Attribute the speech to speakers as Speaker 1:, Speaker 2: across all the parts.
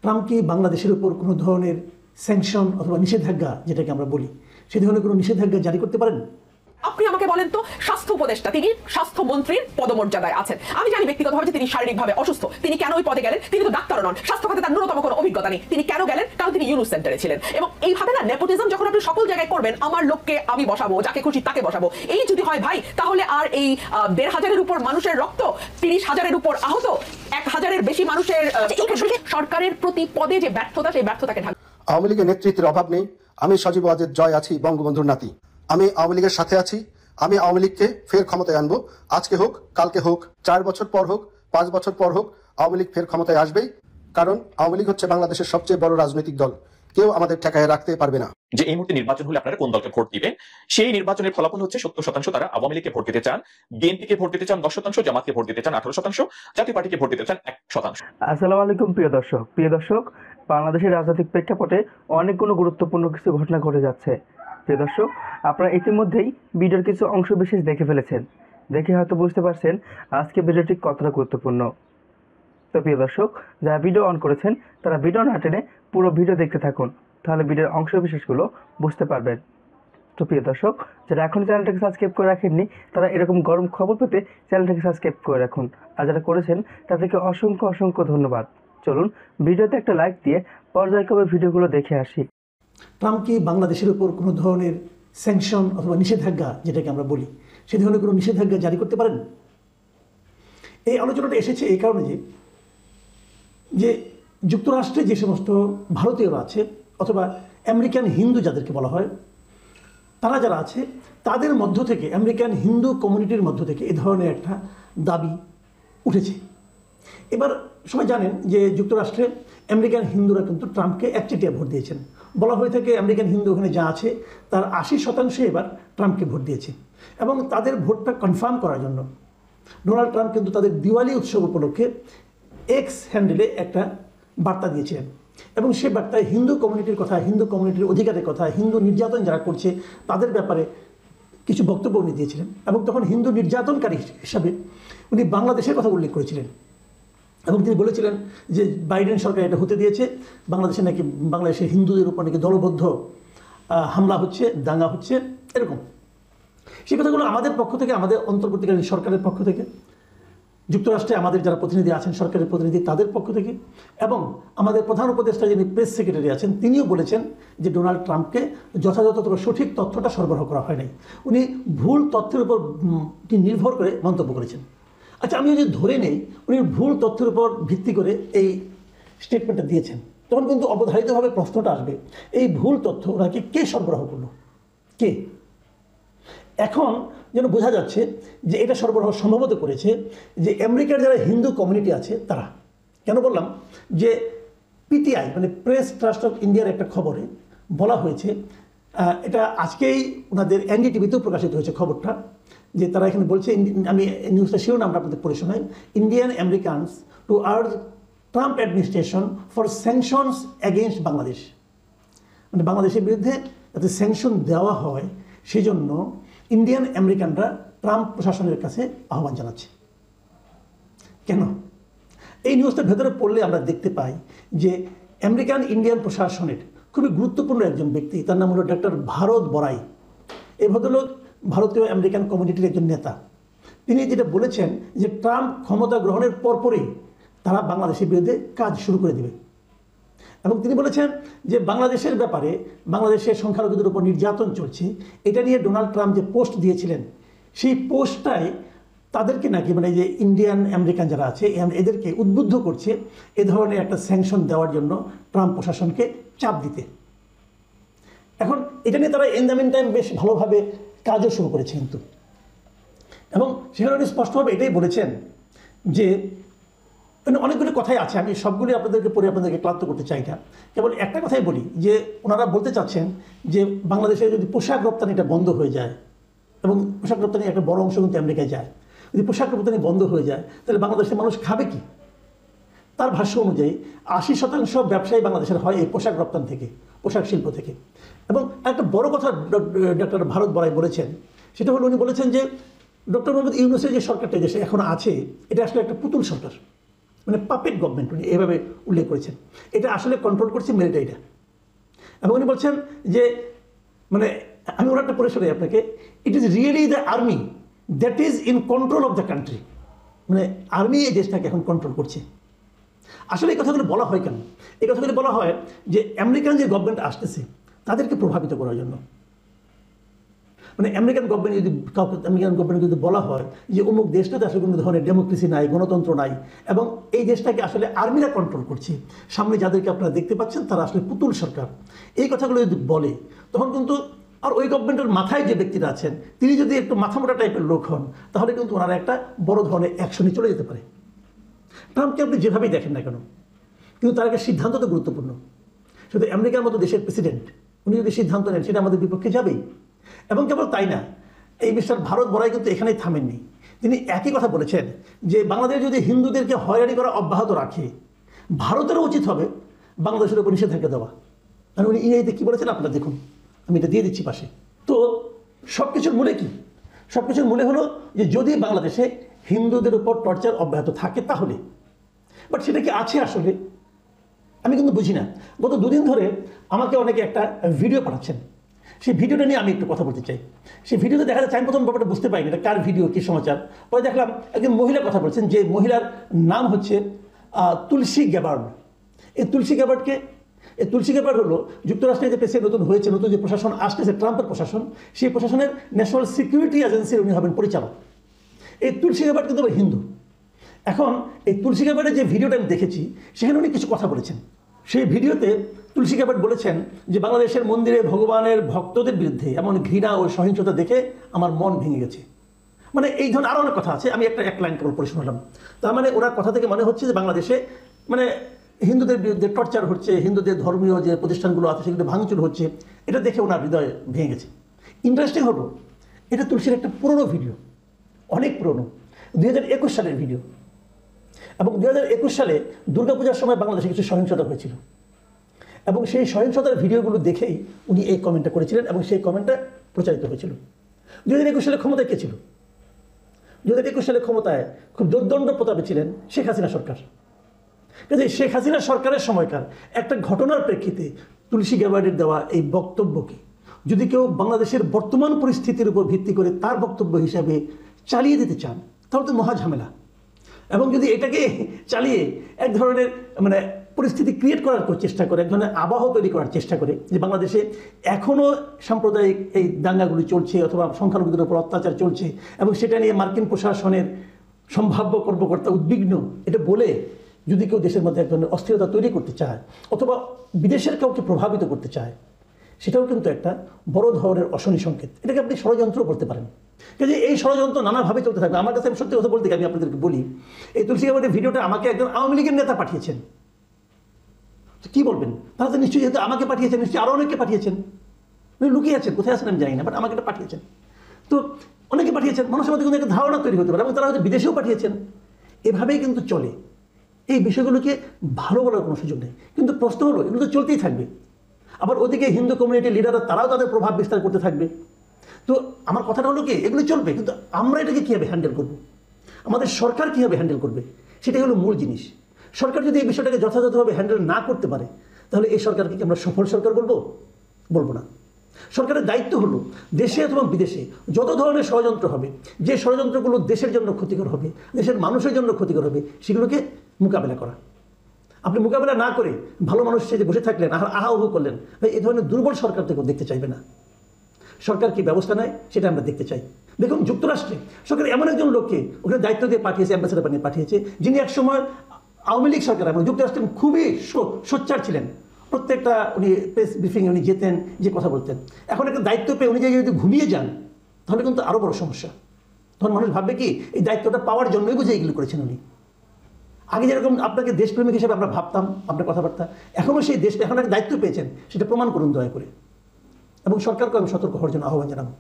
Speaker 1: Trump কি বাংলাদেশের উপর কোনো ধরনের স্যাংশন অথবা নিষেধাজ্ঞা, যেটাকে আমরা বলি, সেই ধরনের কোনো নিষেধাজ্ঞা জারি করতে পারেন?
Speaker 2: আপনি আমাকে বলেন তো, স্বাস্থ্য উপদেষ্টা তিনি স্বাস্থ্যমন্ত্রীর পদমর্যাদায় আছেন। আমি জানি ব্যক্তিগতভাবে যে তিনি শারীরিকভাবে অসুস্থ, তিনি কেন ওই পদে গেলেন? তিনি তো ডাক্তারও নন, স্বাস্থ্য খাতে তার ন্যূনতম কোনো অভিজ্ঞতা নেই। তিনি কেন গেলেন? কারণ তিনি ইউনুস সেন্টারে ছিলেন। এবং এইভাবে না, নেপোটিজম যখন আপনি সকল জায়গায় করবেন, আমার লোককে আমি বসাবো, যাকে খুশি তাকে বসাবো, এই যদি হয় ভাই, তাহলে আর এই ১,৫০০-এর উপর মানুষের রক্ত, ৩০,০০০-এর উপর আহত, ১,০০০-এর বেশি মানুষের সরকারের প্রতি পদে যে ব্যর্থতা, সেই ব্যর্থতাকে ঢাকা।
Speaker 3: আওয়ামী লীগের নেতৃত্বের অভাব নেই। আমি সজীব ওয়াজেদ জয় আছি, বঙ্গবন্ধুর নাতি। আমি আওয়ামী লীগের সাথে আছি। আমি আওয়ামী লীগকে ফের ক্ষমতায় আনবো। আজকে হোক, কালকে হোক, ৪ বছর পর হোক, ৫ বছর পর হোক, আওয়ামী লীগ ফের ক্ষমতায় আসবেই। কারণ আওয়ামী লীগ হচ্ছে বাংলাদেশের সবচেয়ে বড় রাজনৈতিক দল। কেউ আমাদের ঠেকায় রাখতে পারবে না।
Speaker 4: যে এই মুহূর্তে নির্বাচন হলে আপনারা কোন দলকে ভোট দিবেন, সেই নির্বাচনের ফলাফল হচ্ছে ৭০% তারা আওয়ামী লীগকে ভোট দিতে চান, বিএনপিকে ভোট দিতে চান ১০%, জামাতকে ভোট দিতে চান ১৮%, জাতীয় পার্টিকে ভোট দিতে চান ১%।
Speaker 5: আসসালামু আলাইকুম প্রিয় দর্শক, বাংলাদেশের রাজনৈতিক প্রেক্ষাপটে অনেকগুলো গুরুত্বপূর্ণ কিছু ঘটনা ঘটে যাচ্ছে। প্রিয় দর্শক, আপনারা ইতিমধ্যেই ভিডিওর কিছু অংশ বিশেষ দেখে ফেলেছেন। দেখে হয়তো বুঝতে পারছেন আজকে ভিডিওটি কতটা গুরুত্বপূর্ণ। তো প্রিয় দর্শক, যারা ভিডিও অন করেছেন তারা ভিডিও না টেনে পুরো ভিডিও দেখতে থাকুন, তাহলে ভিডিওর অংশ বিশেষগুলো বুঝতে পারবেন। তো প্রিয় দর্শক, যারা এখন চ্যানেলটাকে সাবস্ক্রাইব করে রাখেননি, তারা এরকম গরম খবর পেতে চ্যানেলটাকে সাবস্ক্রাইব করে রাখুন। আর যারা করেছেন তাদেরকে অসংখ্য ধন্যবাদ। চলুন ভিডিওতে একটা লাইক দিয়ে পর্যায়ক্রমে ভিডিওগুলো দেখে আসি।
Speaker 1: ট্রাম্প কি বাংলাদেশের উপর কোনো ধরনের স্যাংশন অথবা নিষেধাজ্ঞা, যেটাকে আমরা বলি, সেই ধরনের কোনো নিষেধাজ্ঞা জারি করতে পারেন? এই আলোচনাটা এসেছে এই কারণে যে যুক্তরাষ্ট্রে যে সমস্ত ভারতীয়রা আছে অথবা আমেরিকান হিন্দু যাদেরকে বলা হয়, তারা যারা আছে তাদের মধ্য থেকে, আমেরিকান হিন্দু কমিউনিটির মধ্য থেকে এ ধরনের একটা দাবি উঠেছে। এবার সবাই জানেন যে যুক্তরাষ্ট্রে আমেরিকান হিন্দুরা কিন্তু ট্রাম্পকে একচেটিয়া ভোট দিয়েছেন। বলা হয়ে থাকে আমেরিকান হিন্দু ওখানে যা আছে তার ৮০% এবার ট্রাম্পকে ভোট দিয়েছে। এবং তাদের ভোটটা কনফার্ম করার জন্য ডোনাল্ড ট্রাম্প কিন্তু তাদের দিওয়ালি উৎসব উপলক্ষে এক্স হ্যান্ডেলে একটা বার্তা দিয়েছিলেন। এবং সে বার্তায় হিন্দু কমিউনিটির কথা, হিন্দু কমিউনিটির অধিকারের কথা, হিন্দু নির্যাতন যারা করছে তাদের ব্যাপারে কিছু বক্তব্য উনি দিয়েছিলেন। এবং তখন হিন্দু নির্যাতনকারী হিসাবে উনি বাংলাদেশের কথা উল্লেখ করেছিলেন। এবং তিনি বলেছিলেন যে বাইডেন সরকার এটা হতে দিয়েছে, বাংলাদেশে নাকি বাংলাদেশের হিন্দুদের উপর নাকি দলবদ্ধ হামলা হচ্ছে, দাঙ্গা হচ্ছে, এরকম। সেই কথাগুলো আমাদের পক্ষ থেকে, আমাদের অন্তর্বর্তীকালীন সরকারের পক্ষ থেকে, যুক্তরাষ্ট্রে আমাদের যারা প্রতিনিধি আছেন, সরকারের প্রতিনিধি, তাদের পক্ষ থেকে, এবং আমাদের প্রধান উপদেষ্টা যিনি প্রেস সেক্রেটারি আছেন তিনিও বলেছেন যে ডোনাল্ড ট্রাম্পকে যথাযথ সঠিক তথ্যটা সরবরাহ করা হয় নাই। উনি ভুল তথ্যের উপর নির্ভর করে মন্তব্য করেছেন। আচ্ছা, আমি যদি ধরে নেই উনি ভুল তথ্যের উপর ভিত্তি করে এই স্টেটমেন্টটা দিয়েছেন, তখন কিন্তু অবধারিতভাবে প্রশ্নটা আসবে, এই ভুল তথ্য ওনাকে কে সরবরাহ করলো? কে? এখন যেন বোঝা যাচ্ছে যে এটা সরবরাহ সম্ভবত করেছে যে আমেরিকার যারা হিন্দু কমিউনিটি আছে তারা। কেন বললাম? যে পিটিআই মানে প্রেস ট্রাস্ট অফ ইন্ডিয়ার একটা খবরে বলা হয়েছে, এটা আজকেই ওনাদের এনডিটিভিতেও প্রকাশিত হয়েছে খবরটা, যে তারা এখানে বলছে, আমি নিউজটা শিরোনামটা আপনাদের পড়ে শোনাই, Indian Americans two urge Trump administration for sanctions against Bangladesh. মানে বাংলাদেশের বিরুদ্ধে যাতে স্যাংশন দেওয়া হয় সেই জন্য ইন্ডিয়ান আমেরিকানরা ট্রাম্প প্রশাসনের কাছে আহ্বান জানাচ্ছে। কেন? এই নিউজটার ভেতরে পড়লে আমরা দেখতে পাই যে আমেরিকান ইন্ডিয়ান প্রশাসনের খুবই গুরুত্বপূর্ণ একজন ব্যক্তি, তার নাম হলো ডক্টর ভারত বড়াই। এই ভদ্রলোক ভারতীয় আমেরিকান কমিউনিটির একজন নেতা। তিনি যেটা বলেছেন যে ট্রাম্প ক্ষমতা গ্রহণের পরপরই তারা বাংলাদেশের বিরুদ্ধে কাজ শুরু করে দেবে। এবং তিনি বলেছেন যে বাংলাদেশের ব্যাপারে, বাংলাদেশের সংখ্যালঘুদের উপর নির্যাতন চলছে, এটা নিয়ে ডোনাল্ড ট্রাম্প যে পোস্ট দিয়েছিলেন সেই পোস্টটাই তাদেরকে নাকি মানে যে ইন্ডিয়ান আমেরিকান যারা আছে এদেরকে উদ্বুদ্ধ করছে এ ধরনের একটা স্যাংশন দেওয়ার জন্য ট্রাম্প প্রশাসনকে চাপ দিতে। এখন এটা নিয়ে তারা ইন দ্য মিন টাইম বেশ ভালোভাবে কাজও শুরু করেছে কিন্তু। এবং সেখানে উনি স্পষ্টভাবে এটাই বলেছেন যে অনেকগুলি কথাই আছে, আমি সবগুলি আপনাদেরকে পড়ে আপনাদেরকে ক্লান্ত করতে চাই না, কেবল একটা কথাই বলি যে ওনারা বলতে চাচ্ছেন যে বাংলাদেশে যদি পোশাক রপ্তানিটা বন্ধ হয়ে যায়, এবং পোশাক রপ্তানি একটা বড় অংশ কিন্তু আমেরিকায় যায়, যদি পোশাক রপ্তানি বন্ধ হয়ে যায় তাহলে বাংলাদেশের মানুষ খাবে কি? তার ভাষ্য অনুযায়ী ৮০% ব্যবসায়ী বাংলাদেশের হয় এই পোশাক রপ্তানি থেকে, পোশাক শিল্প থেকে। এবং একটা বড় কথা ডক্টর ভারত বড়াই বলেছেন, সেটা হলো উনি বলেছেন যে ডক্টর মোহাম্মদ ইউনূসের যে সরকারটা দেশে এখন আছে এটা আসলে একটা পুতুল সরকার। মানে পাপেট গভর্নমেন্ট উনি এভাবে উল্লেখ করেছেন। এটা আসলে কন্ট্রোল করছে মিলিটারিটা। এবং উনি বলছেন যে মানে আমি ওরা একটা পড়ে শোনাই আপনাকে, it is really the army that is in control of the country. মানে আর্মি এই দেশটাকে এখন কন্ট্রোল করছে। আসলে এই কথাগুলো বলা হয় কেন? এই কথাগুলো বলা হয় যে আমেরিকান যে গভর্নমেন্ট আসতেছে তাদেরকে প্রভাবিত করার জন্য। মানে আমেরিকান গভর্নমেন্ট যদি কাউকে আমেরিকান গভর্নমেন্ট যদি বলা হয় যে অমুক দেশটাতে আসলে কোনো ধরনের ডেমোক্রেসি নাই, গণতন্ত্র নাই, এবং এই দেশটাকে আসলে আর্মিরা কন্ট্রোল করছে, সামনে যাদেরকে আপনারা দেখতে পাচ্ছেন তারা আসলে পুতুল সরকার, এই কথাগুলো যদি বলে তখন কিন্তু আর ওই গভর্নমেন্টের মাথায় যে ব্যক্তিরা আছেন তিনি যদি একটু মাথামোটা টাইপের লোক হন তাহলে কিন্তু ওনারা একটা বড় ধরনের অ্যাকশনে চলে যেতে পারে। ট্রাম্পকে আপনি যেভাবেই দেখেন না কেন, কিন্তু তার একটা সিদ্ধান্ত তো গুরুত্বপূর্ণ। শুধু আমেরিকার মতো দেশের প্রেসিডেন্ট উনি যদি সিদ্ধান্ত নেন সেটা আমাদের বিপক্ষে যাবেই। এবং কেবল তাই না, এই মিস্টার ভারত বড়াই কিন্তু এখানেই থামেননি। তিনি একই কথা বলেছেন যে বাংলাদেশ যদি হিন্দুদেরকে হয়রানি করা অব্যাহত রাখে ভারতেরও উচিত হবে বাংলাদেশের উপর নিষেধাজ্ঞা দেওয়া। আর উনি ইংরেজিতে কী বলেছেন আপনারা দেখুন, আমি এটা দিয়ে দিচ্ছি পাশে। তো সব কিছুর মূলে কি? সব কিছুর মূলে হলো যে যদি বাংলাদেশে হিন্দুদের উপর টর্চার অব্যাহত থাকে তাহলে, বাট সেটা কি আছে আসলে আমি কিন্তু বুঝি না। গত দুদিন ধরে আমাকে অনেকে একটা ভিডিও পাঠাচ্ছেন, সেই ভিডিওটা নিয়ে আমি একটু কথা বলতে চাই। সেই ভিডিওতে দেখা যাচ্ছে আমি প্রথম ব্যাপারটা বুঝতে পারিনি এটা কার ভিডিও, কী সমাচার। পরে দেখলাম একজন মহিলা কথা বলছেন, যে মহিলার নাম হচ্ছে তুলসী গ্যাবার্ড। এই তুলসী গ্যাবার্ড হলো যুক্তরাষ্ট্রের যে প্রেসিডেন্ট নতুন হয়েছে, নতুন যে প্রশাসন আসতেছে ট্রাম্পের প্রশাসন, সেই প্রশাসনের ন্যাশনাল সিকিউরিটি এজেন্সির উনি হবেন পরিচালক। এই তুলসী গ্যাবার্ড কিন্তু হিন্দু। এখন এই তুলসী গ্যাবার্ডের যে ভিডিওটা আমি দেখেছি সেখানে উনি কিছু কথা বলেছেন। সেই ভিডিওতে তুলসী গ্যাবার্ড বলেছেন যে বাংলাদেশের মন্দিরে ভগবানের ভক্তদের বিরুদ্ধে এমন ঘৃণা ও সহিংসতা দেখে আমার মন ভেঙে গেছে। মানে এই ধরনের আরও অনেক কথা আছে, আমি এক লাইন কেবল পড়ে শোনালাম। তার মানে ওনার কথা থেকে মনে হচ্ছে যে বাংলাদেশে মানে হিন্দুদের বিরুদ্ধে টর্চার হচ্ছে, হিন্দুদের ধর্মীয় যে প্রতিষ্ঠানগুলো আছে সেগুলো ভাঙচুর হচ্ছে, এটা দেখে ওনার হৃদয় ভেঙে গেছে। ইন্টারেস্টিং হলো এটা তুলসীর একটা পুরনো ভিডিও, অনেক পুরনো, 2021 সালের ভিডিও। এবং 2021 সালে দুর্গাপূজার সময় বাংলাদেশে কিছু সহিংসতা হয়েছিল, এবং সেই সহিংসতার ভিডিওগুলো দেখেই উনি এই কমেন্টটা করেছিলেন এবং সেই কমেন্টটা প্রচারিত হয়েছিল। 2021 সালে ক্ষমতায় কে ছিল? 2021 সালে ক্ষমতায় খুব দুর্দণ্ড প্রতাপে ছিলেন শেখ হাসিনা সরকার। কাজে শেখ হাসিনা সরকারের সময়কার একটা ঘটনার প্রেক্ষিতে তুলসী গ্যাবার্ডের দেওয়া এই বক্তব্যকে যদি কেউ বাংলাদেশের বর্তমান পরিস্থিতির উপর ভিত্তি করে তার বক্তব্য হিসাবে চালিয়ে দিতে চান তাহলে তো মহা ঝামেলা। এবং যদি এটাকে চালিয়ে এক ধরনের মানে পরিস্থিতি ক্রিয়েট করার চেষ্টা করে, এক ধরনের আবহ তৈরি করার চেষ্টা করে যে বাংলাদেশে এখনও সাম্প্রদায়িক এই দাঙ্গাগুলি চলছে অথবা সংখ্যালঘুদের উপর অত্যাচার চলছে এবং সেটা নিয়ে মার্কিন প্রশাসনের সম্ভাব্য কর্মকর্তা উদ্বিগ্ন, এটা বলে যদি কেউ দেশের মধ্যে এক ধরনের অস্থিরতা তৈরি করতে চায় অথবা বিদেশের কাউকে প্রভাবিত করতে চায়, সেটাও কিন্তু একটা বড় ধরনের অশনি সংকেত। এটাকে আপনি ষড়যন্ত্র করতে পারেন। কাজে এই ষড়যন্ত্র নানাভাবে চলতে থাকবে। আমার কাছে আমি সত্যি কথা বলতে আমি আপনাদেরকে বলি, এই তুলসী গ্যাবার্ডের ভিডিওটা আমাকে একজন আওয়ামী লীগের নেতা পাঠিয়েছেন। কি বলবেন? তারা তো নিশ্চয়ই যেহেতু আমাকে পাঠিয়েছেন নিশ্চয়ই আরও অনেকে পাঠিয়েছেন, লুকিয়ে আছেন, কোথায় আছেন আমি জানি না, বাট আমাকে এটা পাঠিয়েছেন। তো অনেকে পাঠিয়েছেন, মানুষের মধ্যে কিন্তু একটা ধারণা তৈরি হতে পারে এবং তারা হয়তো বিদেশেও পাঠিয়েছেন। এভাবেই কিন্তু চলে। এই বিষয়গুলোকে ভালো বলার কোনো সুযোগ নেই, কিন্তু প্রশ্ন হলো এগুলো তো চলতেই থাকবে। আবার ওদিকে হিন্দু কমিউনিটির লিডাররা তারাও তাদের প্রভাব বিস্তার করতে থাকবে। তো আমার কথাটা হলো কি, এগুলো চলবে, কিন্তু আমরা এটাকে কীভাবে হ্যান্ডেল করব, আমাদের সরকার কীভাবে হ্যান্ডেল করবে, সেটাই হলো মূল জিনিস। সরকার যদি এই বিষয়টাকে যথাযথভাবে হ্যান্ডেল না করতে পারে তাহলে এই সরকারকে কি আমরা সফল সরকার বলবো না। সরকারের দায়িত্ব হলো দেশে অথবা বিদেশে যত ধরনের ষড়যন্ত্র হবে, যে ষড়যন্ত্রগুলো দেশের জন্য ক্ষতিকর হবে, দেশের মানুষের জন্য ক্ষতিকর হবে, সেগুলোকে মোকাবেলা করা। আপনি মোকাবেলা না করে ভালো মানুষ সেজে বসে থাকলেন, আহু করলেন, এই ধরনের দুর্বল সরকার থেকে দেখতে চাইবে না। সরকার কি ব্যবস্থা নেয় সেটা আমরা দেখতে চাই। দেখুন যুক্তরাষ্ট্রে সরকার এমন একজন লোককে ওখানে দায়িত্ব দিয়ে পাঠিয়েছে, অ্যাম্বাসেডার বানিয়ে পাঠিয়েছে, যিনি একসময় আওয়ামী লীগ সরকার এবং যুক্তরাষ্ট্রে খুবই সোচ্চার ছিলেন। প্রত্যেকটা উনি প্রেস ব্রিফিংয়ে উনি যেতেন, যে কথা বলতেন। এখন একটা দায়িত্ব পেয়ে উনি যদি ঘুমিয়ে যান তাহলে কিন্তু আরও বড় সমস্যা। তখন মানুষ ভাববে কি এই দায়িত্বটা পাওয়ার জন্যই বুঝে এগুলো করেছেন উনি। আগে যেরকম আপনাকে দেশপ্রেমিক হিসেবে আমরা ভাবতাম আপনার কথাবার্তা, এখনও সেই দেশ এখন একটা দায়িত্ব পেয়েছেন, সেটা প্রমাণ করুন দয়া করে। এবং সরকারকে আমি সতর্ক হওয়ার জন্য আহ্বান জানাবো।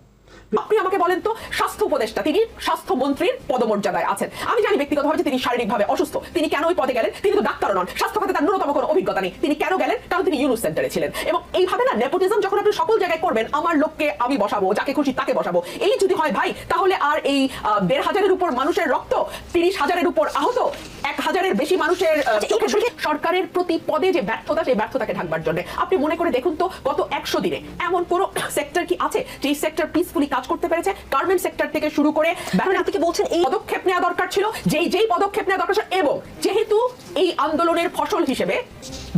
Speaker 2: আপনি আমাকে বলেন তো, স্বাস্থ্য উপদেষ্টা তিনি স্বাস্থ্যমন্ত্রীর পদমর্যাদায় আছেন। আমি জানি ব্যক্তিগতভাবে যে তিনি শারীরিকভাবে অসুস্থ, তিনি কেন ওই পদে গেলেন? তিনি তো ডাক্তারও নন, স্বাস্থ্য খাতে তার ন্যূনতম কোনো অভিজ্ঞতা নেই। তিনি কেন গেলেন? কারণ তিনি ইউনুস সেন্টারে ছিলেন। এবং এইভাবে না নেপোটিজম যখন আপনি সকল জায়গায় করবেন, আমার লোককে আমি বসাবো, যাকে খুশি তাকে বসাবো, এই যদি হয় ভাই, তাহলে আর এই ১,৫০০-এর উপর মানুষের রক্ত, ৩০,০০০-এর উপর আহত, 1000-এর বেশি মানুষের সরকারের প্রতি পদে যে ব্যর্থতা, সেই ব্যর্থতাকে ঢাকবার জন্য আপনি মনে করে দেখুন তো গত 100 দিনে এমন কোন সেক্টর কি আছে যে সেক্টর পিসফুলি কাজ করতে পেরেছে? গার্মেন্ট সেক্টর থেকে শুরু করে আপনি কি বলছেন এই পদক্ষেপ নেওয়া দরকার ছিল, যেই পদক্ষেপ নেওয়া দরকার ছিল, এবং যেহেতু এই আন্দোলনের ফসল হিসেবে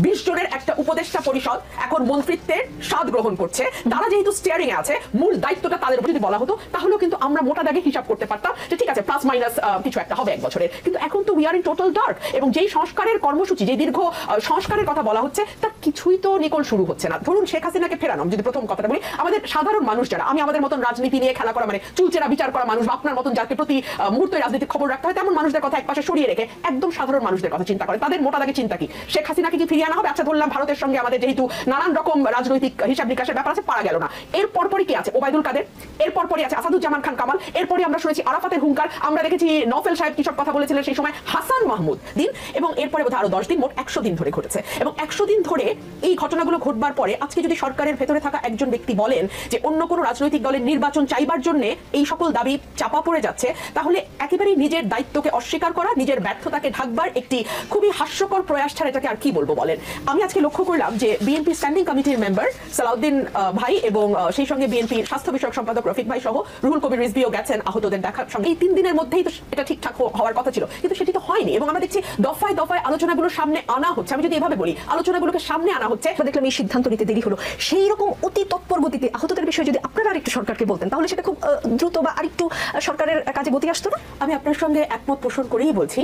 Speaker 2: 20 জনের একটা উপদেষ্টা পরিষদ এখন মন্ত্রিত্বের স্বাদ গ্রহণ করছে, তারা যেহেতু স্টিয়ারিং এ আছে, মূল দায়িত্বটা তাদের উপর যদি বলা হতো তাহলেও কিন্তু আমরা মোটা দাগে হিসাব করতে পারতাম যে ঠিক আছে প্লাস মাইনাস কিছু একটা হবে 1 বছরের। কিন্তু এখন তো we are in total dark, এবং যেই সংস্কারের কর্মসূচি, যে দীর্ঘ সংস্কারের কথা বলা হচ্ছে, তার কিছুই তো নিকল শুরু হচ্ছে না। ধরুন শেখ হাসিনাকে ফেরানো, যদি প্রথম কথাটা বলি, আমাদের সাধারণ মানুষ যারা, আমি আমাদের মতন রাজনীতি নিয়ে খেলা করা মানে চুলচেরা বিচার করা মানুষ, বা আপনার মতন যাকে প্রতি মুহূর্তে রাজনীতির খবর রাখতে হয়, তেমন মানুষদের কথা একপাশে সরিয়ে রেখে একদম সাধারণ মানুষদের কথা চিন্তা করে, তাদের মোটা দাগে চিন্তা কি, শেখ হাসিনাকে কি ফিরিয়ে আনা হবে? আচ্ছা ধরলাম ভারতের সঙ্গে আমাদের যেহেতু নানান রকম রাজনৈতিক হিসাব নিকাশের ব্যাপার আছে, পারা গেল না। এর পরপরই কি আছে? ওবায়দুল কাদের, এর পরপরই আছে আসাদুজ্জামান খান কামাল, এরপরই আমরা শুনেছি আরাফাতের হুঙ্কার, আমরা দেখেছি নওফেল সাহেব কি সব কথা বলেছিলেন সেই সময়, হাসান মাহমুদ দিন, এবং এরপরে বোধহয় আরো 10 দিন, মোট 100 দিন ধরে ঘটেছে। এবং 100 দিন ধরে এই ঘটনাগুলো ঘটবার পরে আজকে যদি সরকারের ভেতরে থাকা একজন ব্যক্তি বলেন যে অন্য কোনো রাজনৈতিক দলের নির্বাচন চাইবার জন্য এই সকল দাবি চাপা পড়ে যাচ্ছে, তাহলে একেবারেই নিজের দায়িত্বকে অস্বীকার করা, নিজের ব্যর্থতাকে ঢাকবার একটি খুবই হাস্যকর প্রয়াস ছাড়া এটাকে আর কি বলবো বলেন। আমি আজকে লক্ষ্য করলাম যে বিএনপি স্ট্যান্ডিং কমিটির মেম্বার সালাউদ্দিন ভাই এবং সেই সঙ্গে বিএনপির স্বাস্থ্য বিষয়ক সম্পাদক রফিক ভাই সহ রুহুল কবির রিজভিও গেছেন আহতদের দেখার সঙ্গে। এই 3 দিনের মধ্যেই তো এটা ঠিকঠাক হওয়ার কথা ছিল, কিন্তু সেটি তো হয়নি। এবং আমরা দেখছি দফায় দফায় আলোচনাগুলো সামনে আনা হচ্ছে। আমি যদি এভাবে বলি, আলোচনাগুলোকে সামনে আনা হচ্ছে,
Speaker 6: দেখলাম এই সিদ্ধান্ত নিতে দেরি হলো। সেই রকম অতি তৎপর গতিতে আহতদের বিষয়ে যদি আপনারা আরেকটু সরকারকে বলতেন, তাহলে সেটা খুব দ্রুত বা আরেকটু সরকারের কাজে গতি আসতো না?
Speaker 2: আমি আপনার সঙ্গে একমত পোষণ করেই বলছি,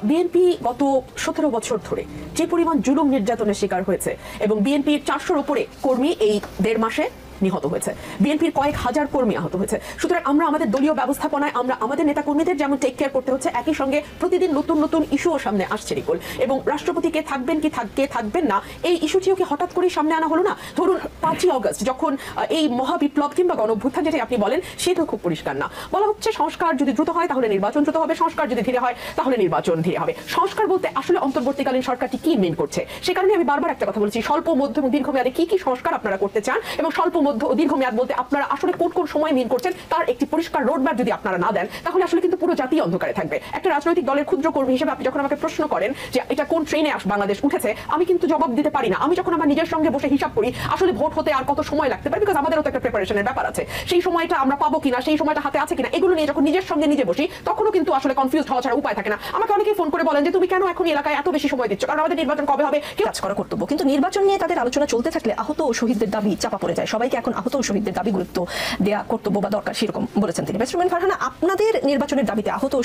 Speaker 2: বিএনপি গত 17 বছর ধরে যে পরিমাণ জুলুম নির্যাতনের শিকার হয়েছে, এবং বিএনপির 400-র উপরে কর্মী এই 1.5 মাসে নিহত হয়েছে, বিএনপির কয়েক হাজার কর্মী আহত হয়েছে। সুতরাং আমরা আমাদের দলীয় ব্যবস্থাপনায় আমরা আমাদের নেতা কর্মীদের যেমন টেক কেয়ার করতে হচ্ছে, একই সঙ্গে প্রতিদিন নতুন নতুন ইস্যুও সামনে আসছে রিকল, এবং রাষ্ট্রপতিকে থাকবেন কি থাকবেন না এই ইস্যুটিও কি হঠাৎ করেই সামনে আনা হলো না? ধরুন 5ই অগস্ট যখন এই মহাবিপ্লব কিংবা গণঅভ্যুত্থান যেটা আপনি বলেন, সেটা খুব পরিষ্কার না। বলা হচ্ছে সংস্কার যদি দ্রুত হয় তাহলে নির্বাচন দ্রুত হবে, সংস্কার যদি ধীরে হয় তাহলে নির্বাচন ধীরে হবে। সংস্কার বলতে আসলে অন্তর্বর্তীকালীন সরকারটি কি মিন করছে? সে কারণে আমি বারবার একটা কথা বলছি, স্বল্প মধ্য এবং দীর্ঘমেয়াদে কি কি সংস্কার আপনারা করতে চান, এবং স্বল্প মধ্য ও দীর্ঘমেয়াদ বলতে আপনারা আসলে কোন সময় মিন করছেন, তার একটি পরিষ্কার রোডম্যাপ যদি আপনারা না দেন, তাহলে আসলে কিন্তু পুরো জাতি অন্ধকারে থাকবে। একটা রাজনৈতিক দলের ক্ষুদ্র কর্মী হিসেবে আপনি যখন আমাকে প্রশ্ন করেন যে এটা কোন ট্রেনে বাংলাদেশ উঠেছে, আমি কিন্তু জবাব দিতে পারি না। আমি যখন আমার নিজের সঙ্গে বসে হিসাব করি আসলে ভোট হতে আর কত সময় লাগতে পারে, বিকজ আমাদেরও তো একটা প্রিপারেশনের ব্যাপার আছে, সেই সময়টা আমরা পাবো কিনা, সেই সময়টা হাতে আছে কিনা, এগুলো নিয়ে যখন নিজের সঙ্গে নিজে বসি তখনও কিন্তু আসলে কনফিউজ হওয়া ছাড়া উপায় থাকে না। আমাকে অনেকেই ফোন করে বলেন যে তুমি কেন এখন এলাকায় এত বেশি সময় দিচ্ছ, কারণ আমাদের নির্বাচন কবে হবে,
Speaker 6: কাজ করা কর্তব্য। কিন্তু নির্বাচন নিয়ে তাদের আলোচনা চলতে থাকলে আহত ও শহীদদের দাবি চাপা পড়ে যায়। সবাইকে এখন আহত ও শহীদদের দাবি গুরুত্ব দেয়া কর্তব্য বা দরকার, সেরকম বলেছেন তিনি। বেস্ট ফ্রেন্ড ফারহানা, আপনাদের নির্বাচনের দাবিতে আহত ও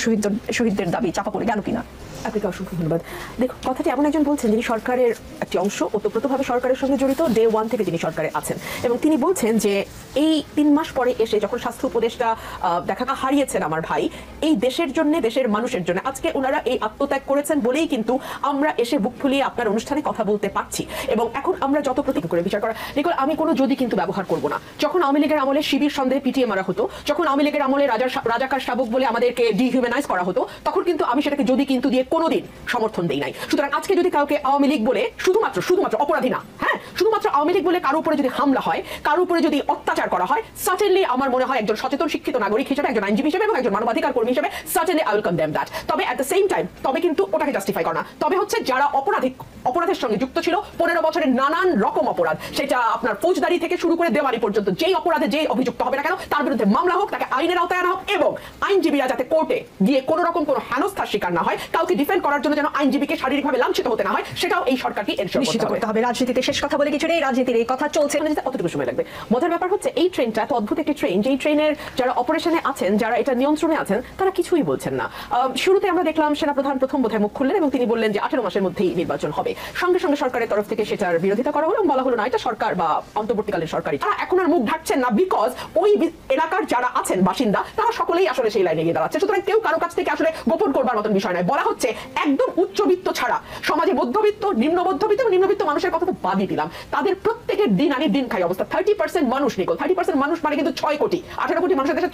Speaker 6: শহীদদের দাবি চাপা পড়ে গেল কিনা?
Speaker 2: আপনাকে অসংখ্য ধন্যবাদ। দেখুন, কথাটি এমন একজন বলছেন যিনি সরকারের একটি অংশ, ওতপ্রোতভাবে সরকারের সঙ্গে জড়িত, ডে 1 থেকে যিনি সরকারে আছেন, এবং তিনি বলছেন যে এই 3 মাস পরে এসে যখন স্বাস্থ্য উপদেষ্টা দেখা হারিয়েছেন আমার ভাই, এই দেশের জন্য, দেশের মানুষের জন্য আজকে ওনারা এই আত্মত্যাগ করেছেন বলেই কিন্তু আমরা এসে বুক ফুলিয়ে আপনার অনুষ্ঠানে কথা বলতে পারছি। এবং এখন আমরা যত প্রতীক করে বিচার করা, নিকল আমি কোনো যদি কিন্তু ব্যবহার করব না। যখন আওয়ামী লীগের আমলে শিবির সন্দেহে পিটিয়ে মারা হতো, যখন আওয়ামী লীগের আমলে রাজাকার শাবক বলে আমাদেরকে ডিহিউম্যানাইজ করা হতো, তখন কিন্তু আমি সেটাকে যদি কিন্তু দিয়ে কোনোদিন সমর্থন দেই নাই। সুতরাং আজকে যদি কাউকে আওয়ামী লীগ বলে শুধুমাত্র অপরাধী না, হ্যাঁ, শুধুমাত্র আওয়ামী লীগ বলে কারো উপরে যদি হামলা হয়, কারো উপরে যদি অত্যাচার করা হয়, সার্টেনলি আমার মনে হয় একজন সচেতন শিক্ষিত নাগরিক হিসেবে, একজন আইনজীবী হিসেবে এবং একজন মানবাধিকার কর্মী হিসেবে certainly I will condemn that. তবে অ্যাট দ্য সেম টাইম তবে কিন্তু ওটাকে জাস্টিফাই করা না, তবে হচ্ছে যারা অপরাধের সঙ্গে যুক্ত ছিল, 15 বছরের নানান রকম অপরাধ, সেটা আপনার ফৌজদারি থেকে শুরু করে দেওয়ানি পর্যন্ত, যেই অপরাধে যেই অভিযুক্ত হবে না কেন তার বিরুদ্ধে মামলা হোক, তাকে আইনের আওতায় আনা হোক, এবং আইনজীবীরা যাতে কোর্টে গিয়ে কোনো রকম কোনো হেনস্থার শিকার না হয়, কাউকে ডিফেন্ড করার জন্য যেন আইনজীবীকে শারীরিকভাবে লাঞ্ছিত হতে না হয়, সেটাও এই সরকারকে এনশিওর করতে হবে।
Speaker 6: রাজনীতিতে শেষ কথা বলে কিছু নেই, রাজনীতির এই কথা চলছে,
Speaker 2: কতটুকু সময় লাগবে। মজার ব্যাপার হচ্ছে এই ট্রেনটা এত অদ্ভুত একটি ট্রেন, যেই ট্রেনের যারা অপারেশনে আছেন, যারা এটা নিয়ন্ত্রণে আছেন, তারা কিছুই বলছেন না। শুরুতে আমরা দেখলাম সেনাপ্রধান প্রথম বোধহয় মুখ খুললেন এবং তিনি বললেন যে 18 মাসের মধ্যেই নির্বাচন হবে। সঙ্গে সঙ্গে সরকারের তরফ থেকে সেটার বিরোধিতা করা হলো এবং বলা হলো না, এটা সরকার বা অন্তর্বর্তীকালীন সরকারই। তারা এখন আর মুখ ঢাকছেন না, বিকজ ওই এলাকার যারা আছেন বাসিন্দা, তারা সকলেই আসলে সেই লাইনে গিয়ে দাঁড়াচ্ছে। সুতরাং কেউ কারো কাছ থেকে আসলে গোপন করবার মতন বিষয় নয়। বলা হচ্ছে একদম উচ্চবিত্ত ছাড়া সমাজে মধ্যবিত্ত, নিম্নবিত্ত মানুষের কথা তো বাদই দিলাম, তাদের প্রত্যেকের দিন আনি দিন খাই অবস্থা। 30% মানুষ, নিকল 30% মানুষ মানে কিন্তু 6 কোটি, 18 কোটি মানুষের দেশে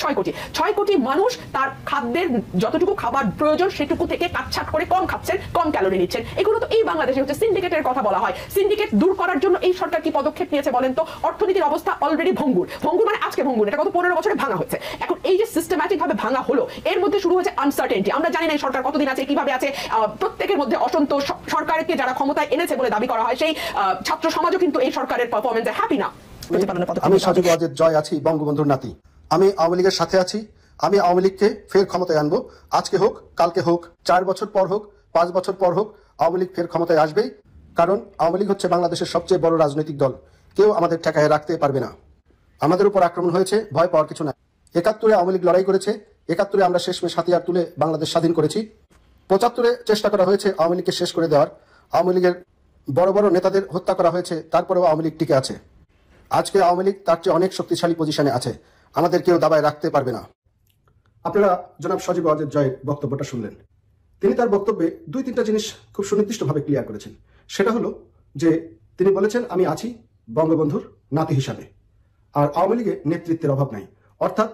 Speaker 2: 6 কোটি মানুষ তার খাদ্যের যতটুকু খাবার প্রয়োজন সেটুকু থেকে কাটছাট করে কম খাচ্ছেন, কম ক্যালোরি নিচ্ছেন। এগুলো তো এই বাংলাদেশে হচ্ছে সিন্ডিকেটের কথা বলা হয়। সিন্ডিকেট দূর করার জন্য এই সরকার কি পদক্ষেপ নিয়েছে বলেন তো? অর্থনীতির অবস্থা অলরেডি ভঙ্গুর মানে আজকে ভঙ্গুর, এটা গত 15 বছরে ভাঙা হচ্ছে। এখন এই যে সিস্টেম্যাটিক ভাবে ভাঙা হলো, এর মধ্যে শুরু হয়েছে আনসার্টেনটি। আমরা জানি না এই সরকার কতদিন আছে, কিভাবে আছে। প্রত্যেকের মধ্যে অসন্তোষ। সরকারকে যারা ক্ষমতায় এনেছে বলে দাবি করা হয়, সেই ছাত্র সমাজও কিন্তু এই সরকারের পারফরমেন্সে হ্যাপি না।
Speaker 3: আমি সজীব ওয়াজেদ জয় আছি বঙ্গবন্ধুর নাতি। আমি আওয়ামী লীগের সাথে আছি। আমি আওয়ামী লীগকে ফের ক্ষমতায় আনবো। আজকে হোক, কালকে হোক, 4 বছর পর হোক, 5 বছর পর হোক, আওয়ামী লীগ ফের ক্ষমতায় আসবেই। কারণ আওয়ামী লীগ হচ্ছে বাংলাদেশের সবচেয়ে বড় রাজনৈতিক দল। কেউ আমাদের ঠেকায় রাখতে পারবে না। আমাদের উপর আক্রমণ হয়েছে, ভয় পাওয়ার কিছু নাই। 71-এ আওয়ামী লীগ লড়াই করেছে। 71-এ আমরা শেষমেশ হাতিয়ার তুলে বাংলাদেশ স্বাধীন করেছি। 75-এ চেষ্টা করা হয়েছে আওয়ামী লীগকে শেষ করে দেওয়ার। আওয়ামী লীগের বড় বড় নেতাদের হত্যা করা হয়েছে, তারপরেও আওয়ামী লীগ টিকে আছে। আজকে আওয়ামী লীগ তার চেয়ে অনেক শক্তিশালী পজিশনে আছে। আমাদের কেউ দাবায় রাখতে পারবে না। আপনারা জনাব সজীব ওয়াজেদ জয়ের বক্তব্যটা শুনলেন। তিনি তার বক্তব্যে 2-3টা জিনিস খুব সুনির্দিষ্টভাবে ক্লিয়ার করেছেন। সেটা হলো যে তিনি বলেছেন, আমি আছি বঙ্গবন্ধুর নাতি হিসাবে, আর আওয়ামী লীগে নেতৃত্বের অভাব নাই। অর্থাৎ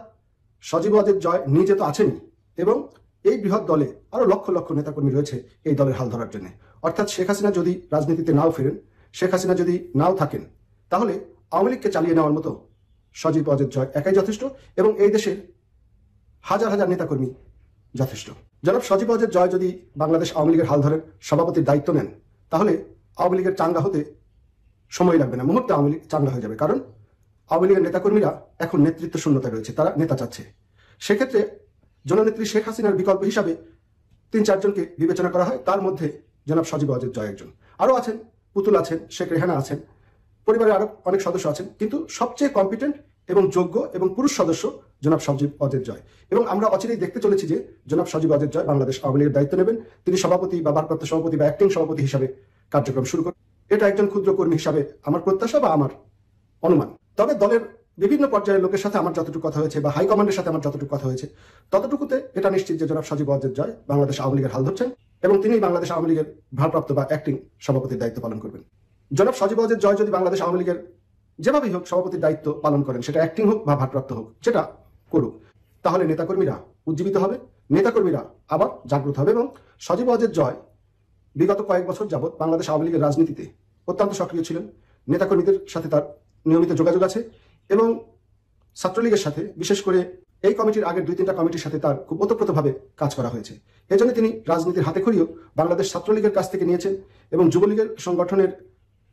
Speaker 3: সজীব ওয়াজেদ জয় নিজে তো আছেনই, এবং এই বৃহৎ দলে আরো লক্ষ লক্ষ নেতাকর্মী রয়েছে এই দলের হাল ধরার জন্য। অর্থাৎ শেখ হাসিনা যদি রাজনীতিতে নাও ফেরেন, শেখ হাসিনা যদি নাও থাকেন, তাহলে আওয়ামী লীগকে চালিয়ে নেওয়ার মতো সজীব ওয়াজেদ জয় একাই যথেষ্ট, এবং এই দেশের হাজার হাজার নেতাকর্মী যথেষ্ট। জনাব সজীব ওয়াজেদ জয় যদি বাংলাদেশ আওয়ামী লীগের হাল ধরেন, সভাপতির দায়িত্ব নেন, তাহলে আওয়ামী লীগের চাঙ্গা হতে সময় লাগবে না, মুহূর্তে আওয়ামী লীগ চাঙ্গা হয়ে যাবে। কারণ আওয়ামী লীগের নেতাকর্মীরা এখন নেতৃত্ব শূন্যতায় রয়েছে, তারা নেতা চাচ্ছে। সেক্ষেত্রে জননেত্রী শেখ হাসিনার বিকল্প হিসাবে 3-4 জনকে বিবেচনা করা হয়। তার মধ্যে জনাব সজীব ওয়াজেদ জয় একজন। আরও আছেন, পুতুল আছেন, শেখ রেহানা আছেন, পরিবারের আরো অনেক সদস্য আছেন, কিন্তু সবচেয়ে কম্পিটেন্ট এবং যোগ্য এবং পুরুষ সদস্য জনাব সজীব ওয়াজেদ জয়। এবং আমরা অচিরেই দেখতে চলেছি যে জনাব সজীব ওয়াজেদ জয় বাংলাদেশ আওয়ামী লীগের দায়িত্ব নেবেন। তিনি সভাপতি বা ভারপ্রাপ্ত সভাপতি বা অ্যাক্টিং সভাপতি হিসাবে কার্যক্রম শুরু করবেন। এটা একজন ক্ষুদ্র কর্মী হিসাবে আমার প্রত্যাশা বা আমার অনুমান। তবে দলের বিভিন্ন পর্যায়ের লোকের সাথে আমার যতটুকু কথা হয়েছে বা হাইকমান্ডের সাথে আমার যতটুকু কথা হয়েছে, ততটুকুতে এটা নিশ্চিত যে জনাব সজীব ওয়াজেদ জয় বাংলাদেশ আওয়ামী লীগের হাল ধরছেন, এবং তিনি বাংলাদেশ আওয়ামী লীগের ভারপ্রাপ্ত বা অ্যাক্টিং সভাপতির দায়িত্ব পালন করবেন। জনাব সজীব ওয়াজেদ জয় যদি বাংলাদেশ আওয়ামী লীগের যেভাবেই হোক সভাপতির দায়িত্ব পালন করেন, সেটা অ্যাক্টিং হোক বা ভারপ্রাপ্ত হোক, যেটা করুক, তাহলে নেতাকর্মীরা উজ্জীবিত হবে, নেতাকর্মীরা আবার জাগ্রত হবে। এবং সজীব ওয়াজেদ জয় বিগত কয়েক বছর যাবৎ বাংলাদেশ আওয়ামী লীগের রাজনীতিতে অত্যন্ত সক্রিয় ছিলেন। নেতাকর্মীদের সাথে তার নিয়মিত যোগাযোগ আছে, এবং ছাত্রলীগের সাথে, বিশেষ করে এই কমিটির আগের 2-3টা কমিটির সাথে তার খুব ওতপ্রোতভাবে কাজ করা হয়েছে। এজন্য তিনি রাজনীতির হাতে খড়িও বাংলাদেশ ছাত্রলীগের কাছ থেকে নিয়েছেন, এবং যুবলীগের সংগঠনের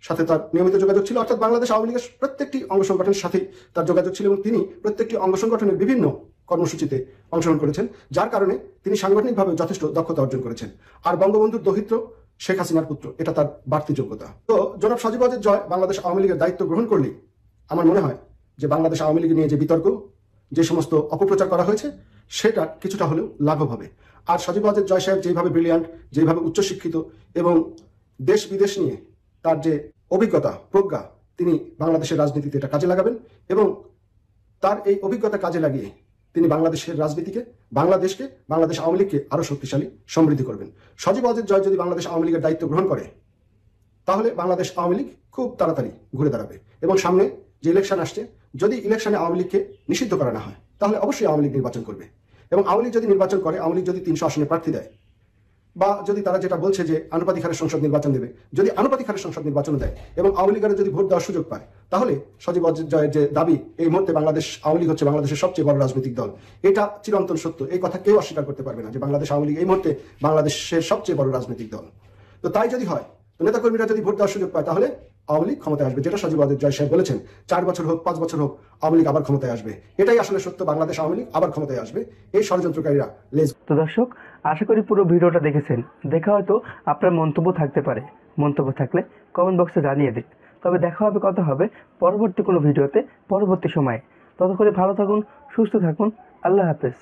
Speaker 3: সাথে তার নিয়মিত যোগাযোগ ছিল। অর্থাৎ বাংলাদেশ আওয়ামী লীগের প্রত্যেকটি অঙ্গ সংগঠনের সাথে তার যোগাযোগ ছিল, এবং তিনি প্রত্যেকটি অঙ্গ সংগঠনের বিভিন্ন কর্মসূচিতে অংশগ্রহণ করেছেন, যার কারণে তিনি সাংগঠনিকভাবে যথেষ্ট দক্ষতা অর্জন করেছেন। আর বঙ্গবন্ধুর দৌহিত্র, শেখ হাসিনার পুত্র, এটা তার বাড়তি যোগ্যতা। তো জনাব সজীব ওয়াজেদ জয় বাংলাদেশ আওয়ামী লীগের দায়িত্ব গ্রহণ করলেই আমার মনে হয় যে বাংলাদেশ আওয়ামী লীগ নিয়ে যে বিতর্ক, যে সমস্ত অপপ্রচার করা হয়েছে, সেটা কিছুটা হলেও লাঘব হবে। আর সজীব ওয়াজেদ জয় সাহেব যেভাবে ব্রিলিয়ান্ট, যেভাবে উচ্চশিক্ষিত, এবং দেশ বিদেশ নিয়ে তার যে অভিজ্ঞতা, প্রজ্ঞা, তিনি বাংলাদেশের রাজনীতিতে এটা কাজে লাগাবেন, এবং তার এই অভিজ্ঞতা কাজে লাগিয়ে তিনি বাংলাদেশের রাজনীতিকে, বাংলাদেশকে, বাংলাদেশ আওয়ামী লীগকে আরো শক্তিশালী, সমৃদ্ধি করবেন। সজীব ওয়াজেদ জয় যদি বাংলাদেশ আওয়ামী লীগের দায়িত্ব গ্রহণ করে, তাহলে বাংলাদেশ আওয়ামী লীগ খুব তাড়াতাড়ি ঘুরে দাঁড়াবে। এবং সামনে যে ইলেকশন আসছে, যদি ইলেকশনে আওয়ামী লীগকে নিষিদ্ধ করা না হয়, তাহলে অবশ্যই আওয়ামী লীগ নির্বাচন করবে। এবং আওয়ামী লীগ যদি নির্বাচন করে, আওয়ামী লীগ যদি 300 আসনে প্রার্থী দেয়, বা যদি তারা যেটা বলছে যে আনুপাতিক হারে সংসদ নির্বাচন দেবে, যদি আনুপাতিক হারে সংসদ নির্বাচন দেয় এবং আওয়ামী লীগের যদি ভোট দেওয়ার সুযোগ পায়, তাহলে সজীব ওয়াজেদ জয়ের যে দাবি, এই মুহূর্তে বাংলাদেশ আওয়ামী লীগ হচ্ছে বাংলাদেশের সবচেয়ে বড় রাজনৈতিক দল, এটা চিরন্তন সত্য। এই কথা কেউ অস্বীকার করতে পারবে না যে বাংলাদেশ আওয়ামী লীগ এই মুহূর্তে বাংলাদেশের সবচেয়ে বড় রাজনৈতিক দল। তো তাই যদি হয়, তো নেতাকর্মীরা যদি ভোট দেওয়ার সুযোগ পায়, তাহলে আওয়ামী লীগ ক্ষমতায় আসবে, যেটা সজীব ওয়াজেদ জয় সাহেব বলেছেন। 4 বছর হোক, 5 বছর হোক, আওয়ামী লীগ আবার ক্ষমতায় আসবে। এটাই আসলে সত্য, বাংলাদেশ আওয়ামী লীগ আবার ক্ষমতায় আসবে। এই ষড়যন্ত্রকারীরা লেজ।
Speaker 5: তো দর্শক, আশা করি পুরো ভিডিওটা দেখেছেন। দেখে হয়তো আপনার মন্তব্য থাকতে পারে, মন্তব্য থাকলে কমেন্ট বক্সে জানিয়ে দিন। তবে দেখা হবে, কথা হবে পরবর্তী কোনো ভিডিওতে, পরবর্তী সময়ে। ততক্ষণে ভালো থাকুন, সুস্থ থাকুন, আল্লাহ হাফেজ।